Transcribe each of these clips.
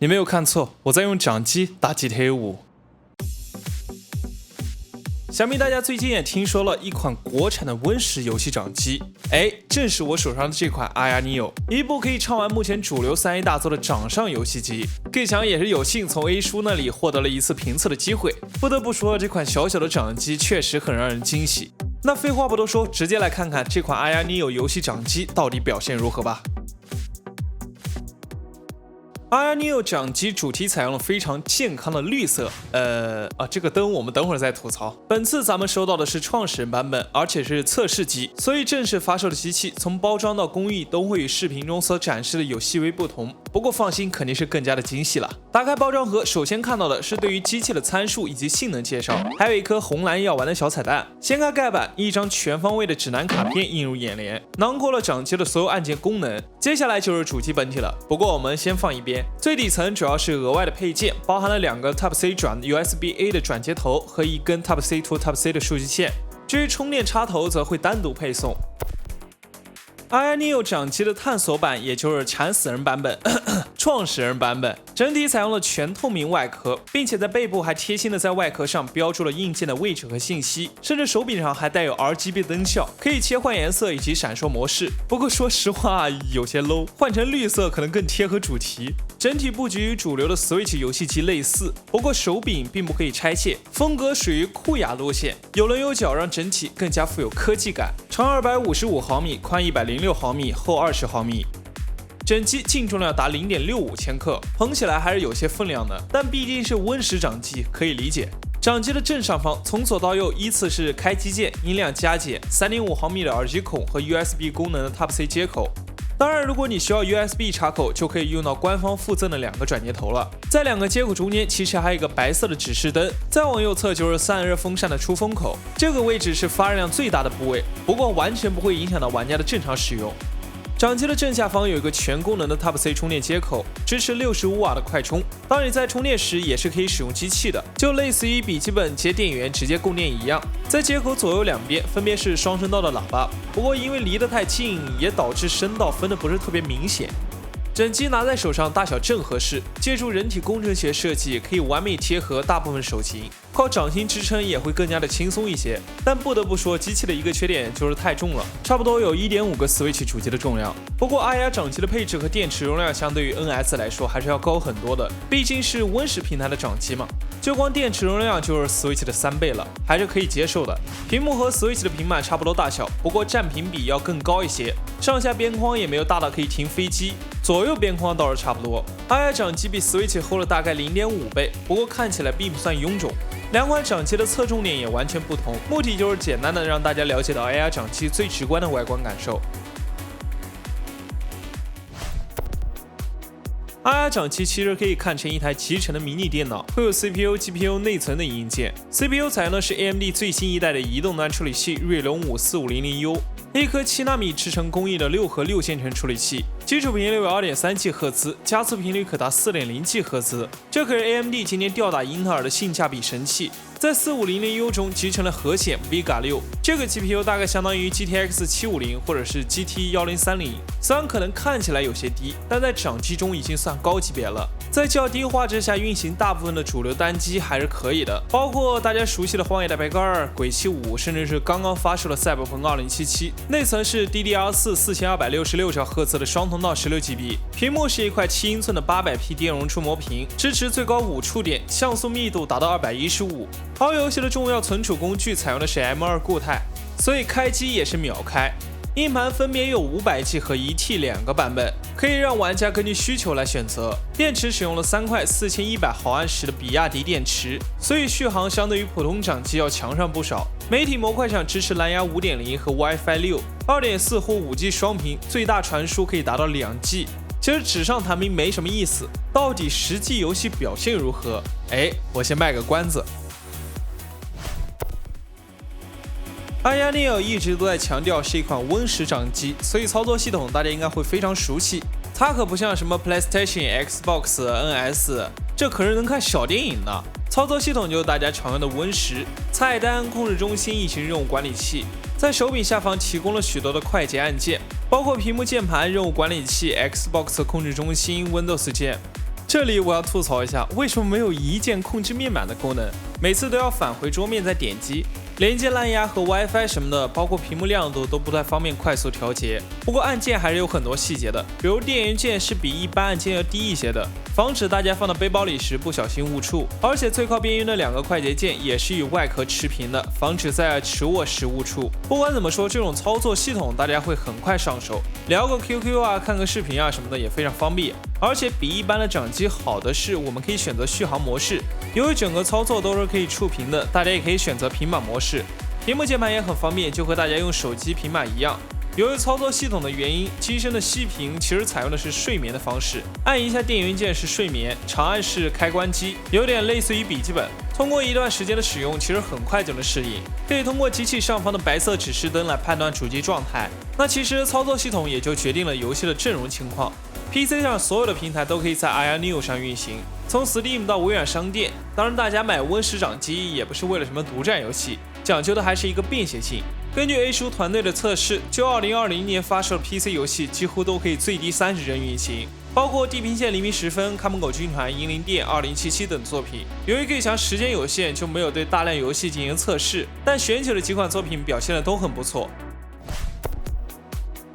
你没有看错，我在用掌机打 GTA 5。想必大家最近也听说了一款国产的 Win10游戏掌机，正是我手上的这款 Aya Neo， 一部可以唱完目前主流3A 大作的掌上游戏机。K 强也是有幸从 A 叔那里获得了一次评测的机会，不得不说这款小小的掌机确实很让人惊喜。那废话不多说，直接来看看这款 Aya Neo 游戏掌机到底表现如何吧。Aya Neo 掌机主题采用了非常健康的绿色，这个灯我们等会儿再吐槽。本次咱们收到的是创始人版本，而且是测试机，所以正式发售的机器从包装到工艺都会与视频中所展示的有细微不同。不过放心，肯定是更加的精细了。打开包装盒，首先看到的是对于机器的参数以及性能介绍，还有一颗红蓝药丸的小彩蛋。掀开盖板，一张全方位的指南卡片映入眼帘，囊括了掌机的所有按键功能。接下来就是主机本体了，不过我们先放一边。最底层主要是额外的配件，包含了2个 Type C 转 USB-A 的转接头和1根 Type C to Type C 的数据线。至于充电插头则会单独配送。Aya Neo 掌机的探索版，也就是馋死人版本创始人版本，整体采用了全透明外壳，并且在背部还贴心的在外壳上标注了硬件的位置和信息，甚至手柄上还带有 RGB 灯效，可以切换颜色以及闪烁模式。不过说实话有些 low， 换成绿色可能更贴合主题。整体布局与主流的 Switch 游戏机类似，不过手柄并不可以拆卸，风格属于酷雅路线，有棱有角，让整体更加富有科技感。长255毫米，宽106毫米，厚20毫米。整机净重量达 0.65千克，捧起来还是有些分量的，但毕竟是Win10掌机，可以理解。掌机的正上方从左到右依次是开机键、音量加减、3.5毫米的耳机孔和 USB 功能的 Type C 接口。当然，如果你需要 USB 插口，就可以用到官方附赠的2个转接头了。在2个接口中间，其实还有一个白色的指示灯。再往右侧就是散热风扇的出风口，这个位置是发热量最大的部位，不过完全不会影响到玩家的正常使用。掌机的正下方有一个全功能的 Type C 充电接口，支持65瓦的快充。当你在充电时，也是可以使用机器的，就类似于笔记本接电源直接供电一样。在接口左右两边分别是双声道的喇叭，不过因为离得太近，也导致声道分得不是特别明显。整机拿在手上大小正合适，借助人体工程学设计，可以完美贴合大部分手型，靠掌心支撑也会更加的轻松一些。但不得不说，机器的一个缺点就是太重了，差不多有 1.5个 Switch 主机的重量。不过Aya掌机的配置和电池容量相对于 NS 来说还是要高很多的，毕竟是Win10平台的掌机嘛。就光电池容量就是 Switch 的3倍了，还是可以接受的。屏幕和 Switch 的平板差不多大小，不过占屏比要更高一些。上下边框也没有大到可以停飞机，左右边框倒是差不多。Aya掌机比 Switch 厚了大概 0.5倍，不过看起来并不算臃肿。2款掌机的侧重点也完全不同，目的就是简单的让大家了解到 Aya掌机最直观的外观感受。Aya掌机其实可以看成一台集成的迷你电脑，会有 CPU、GPU 内存等硬件。CPU 采用的是 AMD 最新一代的移动端处理器锐龙5 4500U， 一颗7纳米制程工艺的6核6线程处理器，基础频率为 2.3 GHz， 加速频率可达 4.0 GHz， 这可是 AMD今年吊打英特尔的性价比神器。在 4500U 中集成了核显 Vega 6，这个 GPU 大概相当于 GTX 750或者是 GT 1030，虽然可能看起来有些低，但在掌机中已经算高级别了。在较低画质下运行大部分的主流单机还是可以的，包括大家熟悉的《荒野大镖客2》、《鬼泣5》，甚至是刚刚发售的《赛博朋克2077》。内存是 DDR4 4266兆赫兹的双通道 16GB， 屏幕是一块7英寸的 800P 电容触摸屏，支持最高5触点，像素密度达到215。好游戏的重要存储工具采用的是 M2 固态，所以开机也是秒开。硬盘分别有500G 和 1T 2个版本，可以让玩家根据需求来选择。电池使用了3块4100毫安时的比亚迪电池，所以续航相对于普通掌机要强上不少。媒体模块上支持蓝牙 5.0 和 WiFi 6， 2.4 或 5G 双频，最大传输可以达到2G。其实纸上谈兵没什么意思，到底实际游戏表现如何？我先卖个关子。Aya Neo 一直都在强调是一款Win10掌机，所以操作系统大家应该会非常熟悉。它可不像什么 PlayStation、Xbox、NS， 这可是能看小电影的。操作系统就是大家常用的Win10，菜单、控制中心、异形任务管理器，在手柄下方提供了许多的快捷按键，包括屏幕键盘、任务管理器、Xbox 控制中心、Windows 键。这里我要吐槽一下，为什么没有一键控制面板的功能？每次都要返回桌面再点击。连接蓝牙和 WiFi 什么的，包括屏幕亮度都不太方便快速调节。不过按键还是有很多细节的，比如电源键是比一般按键要低一些的，防止大家放到背包里时不小心误触。而且最靠边缘的2个快捷键也是与外壳持平的，防止在持握时误触。不管怎么说，这种操作系统大家会很快上手，聊个 QQ 啊，看个视频啊什么的也非常方便。而且比一般的掌机好的是，我们可以选择续航模式，由于整个操作都是可以触屏的，大家也可以选择平板模式。屏幕键盘也很方便，就和大家用手机平板一样。由于操作系统的原因，机身的熄屏其实采用的是睡眠的方式，按一下电源键是睡眠，长按是开关机，有点类似于笔记本。通过一段时间的使用，其实很快就能适应。可以通过机器上方的白色指示灯来判断主机状态。那其实操作系统也就决定了游戏的阵容情况。PC 上所有的平台都可以在 Aya Neo 上运行，从 Steam 到微软商店。当然，大家买 Win10掌机也不是为了什么独占游戏，讲究的还是一个便携性。根据 A 叔团队的测试，就2020年发售的 PC 游戏几乎都可以最低30帧运行，包括《地平线：黎明时分》、《看门狗军团》、《英灵殿》、2077等作品。由于 K 强时间有限，就没有对大量游戏进行测试，但选取的几款作品表现的都很不错。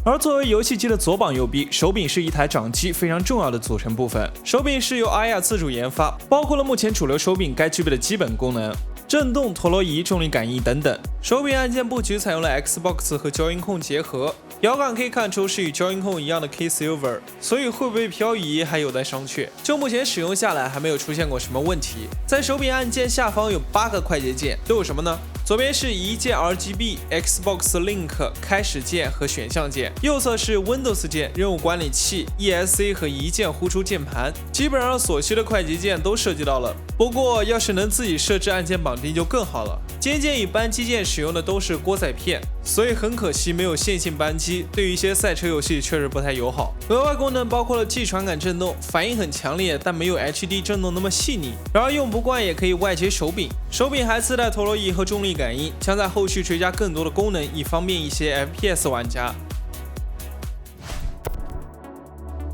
而作为游戏机的左膀右臂，手柄是一台掌机非常重要的组成部分。手柄是由 Aya 自主研发，包括了目前主流手柄该具备的基本功能。震动、陀螺仪、重力感应等等。手柄按键布局采用了 Xbox 和 Joy-Con 结合，摇杆可以看出是与 Joy-Con 一样的 K-Silver， 所以会不会漂移还有待商榷。就目前使用下来，还没有出现过什么问题。在手柄按键下方有8个快捷键，都有什么呢？左边是一键 RGB、Xbox Link 开始键和选项键，右侧是 Windows 键、任务管理器、ESC 和一键呼出键盘，基本上所需的快捷键都涉及到了。不过要是能自己设置按键绑定就更好了。键键与扳机键使用的都是锅载片，所以很可惜没有线性扳机，对于一些赛车游戏确实不太友好。额外功能包括了既传感震动，反应很强烈，但没有 HD 震动那么细腻。然而用不惯也可以外接手柄，手柄还自带陀螺仪和重力感应，将在后续追加更多的功能，以方便一些 FPS 玩家。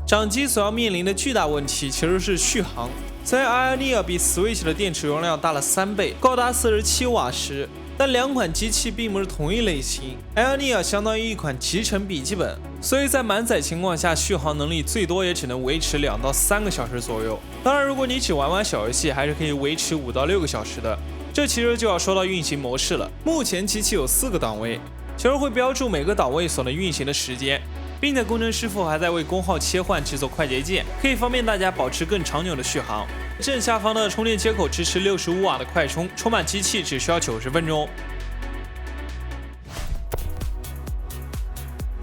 掌机所要面临的巨大问题其实是续航。虽然 Aya Neo 比 Switch 的电池容量大了3倍，高达47瓦时，但2款机器并不是同一类型。Aya Neo 相当于一款集成笔记本，所以在满载情况下，续航能力最多也只能维持2到3个小时左右。当然，如果你只玩小游戏，还是可以维持5到6个小时的。这其实就要说到运行模式了。目前机器有4个档位，其实会标注每个档位所能运行的时间，并且工程师傅还在为功耗切换制作快捷键，可以方便大家保持更长久的续航。正下方的充电接口支持65瓦的快充，充满机器只需要90分钟。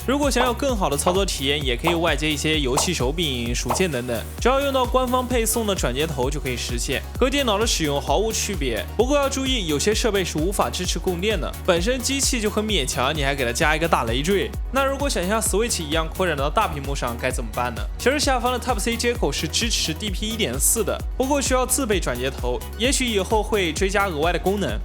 如果想有更好的操作体验，也可以外接一些游戏手柄、鼠键等等，只要用到官方配送的转接头就可以实现，和电脑的使用毫无区别。不过要注意，有些设备是无法支持供电的，本身机器就很勉强，你还给它加一个大累赘。那如果想像 Switch 一样扩展到大屏幕上该怎么办呢？其实下方的 Type-C 接口是支持 DP 1.4的，不过需要自备转接头，也许以后会追加额外的功能。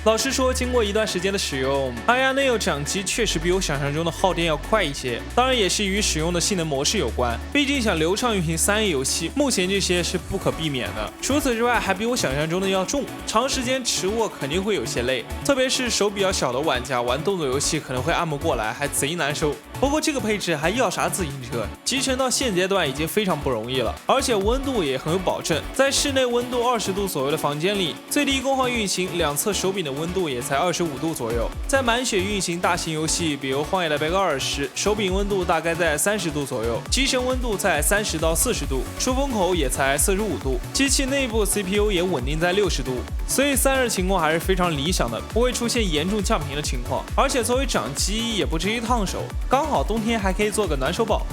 老实说，经过一段时间的使用， Aya Neo 掌机确实比我想象中的耗电要快一些，当然也是与使用的性能模式有关。毕竟想流畅运行3A 游戏，目前这些是不可避免的。除此之外，还比我想象中的要重，长时间持握肯定会有些累，特别是手比较小的玩家玩动作游戏可能会按不过来，还贼难受。不过这个配置还要啥自行车？集成到现阶段已经非常不容易了，而且温度也很有保证。在室内温度20度左右的房间里，最低功耗运行，两侧手柄的温度也才25度左右。在满血运行大型游戏，比如《荒野大镖客2》时，手柄温度大概在30度左右，机身温度在30到40度，出风口也才45度，机器内部 CPU 也稳定在60度，所以散热情况还是非常理想的，不会出现严重降频的情况。而且作为掌机也不至于烫手，刚好冬天还可以做个暖手宝。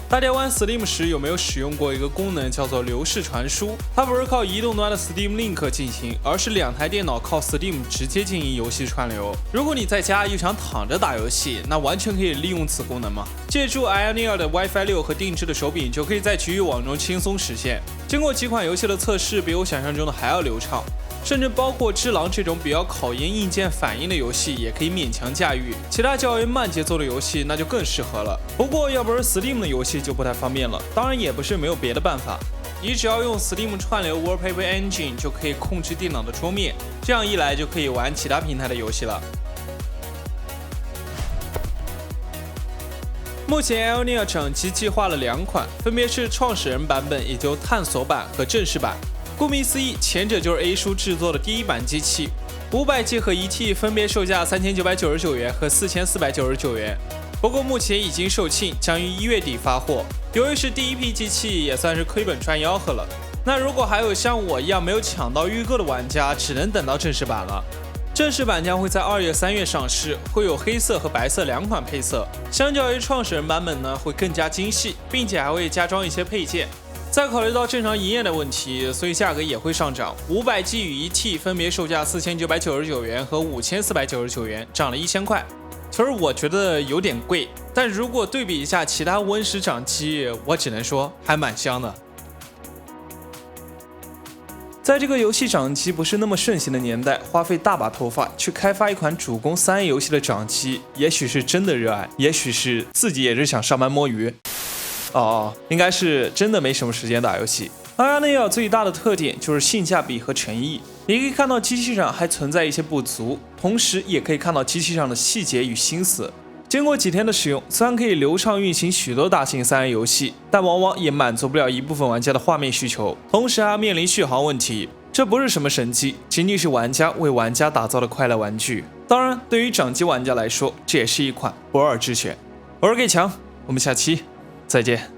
大家玩 Steam 时有没有使用过一个功能叫做流式传输？它不是靠移动端的 Steam Link 进行，而是2台电脑靠 Steam 直接进行游戏串流。如果你在家又想躺着打游戏，那完全可以利用此功能嘛。借助 Aya Neo 的 WiFi 6和定制的手柄，就可以在局域网中轻松实现。经过几款游戏的测试，比我想象中的还要流畅。甚至包括《只狼》这种比较考验硬件反应的游戏也可以勉强驾驭，其他较为慢节奏的游戏那就更适合了。不过要不是 Steam 的游戏就不太方便了，当然也不是没有别的办法。你只要用 Steam 串流 Wallpaper Engine 就可以控制电脑的桌面，这样一来就可以玩其他平台的游戏了。目前 Aeonia 掌机计划了2款，分别是创始人版本，也就探索版和正式版。顾名思义，前者就是 A 叔制作的第一版机器，500G 和 1T 分别售价3999元和4499元。不过目前已经售罄，将于1月底发货。由于是第一批机器，也算是亏本赚吆喝了。那如果还有像我一样没有抢到预购的玩家，只能等到正式版了。正式版将会在2月、3月上市，会有黑色和白色2款配色。相较于创始人版本呢，会更加精细，并且还会加装一些配件。再考虑到正常营业的问题，所以价格也会上涨。500G 与 1T 分别售价4999元和5499元，涨了1000块。其实我觉得有点贵，但如果对比一下其他Win10掌机，我只能说还蛮香的。在这个游戏掌机不是那么盛行的年代，花费大把头发去开发一款主攻3A 游戏的掌机，也许是真的热爱，也许是自己也是想上班摸鱼。应该是真的没什么时间打游戏。Aeonia最大的特点就是性价比和诚意，你可以看到机器上还存在一些不足，同时也可以看到机器上的细节与心思。经过几天的使用，虽然可以流畅运行许多大型3A 游戏，但往往也满足不了一部分玩家的画面需求，同时还要面临续航问题。这不是什么神机，仅仅是玩家为玩家打造的快乐玩具。当然，对于掌机玩家来说，这也是一款不二之选。我是 K 强，我们下期再见。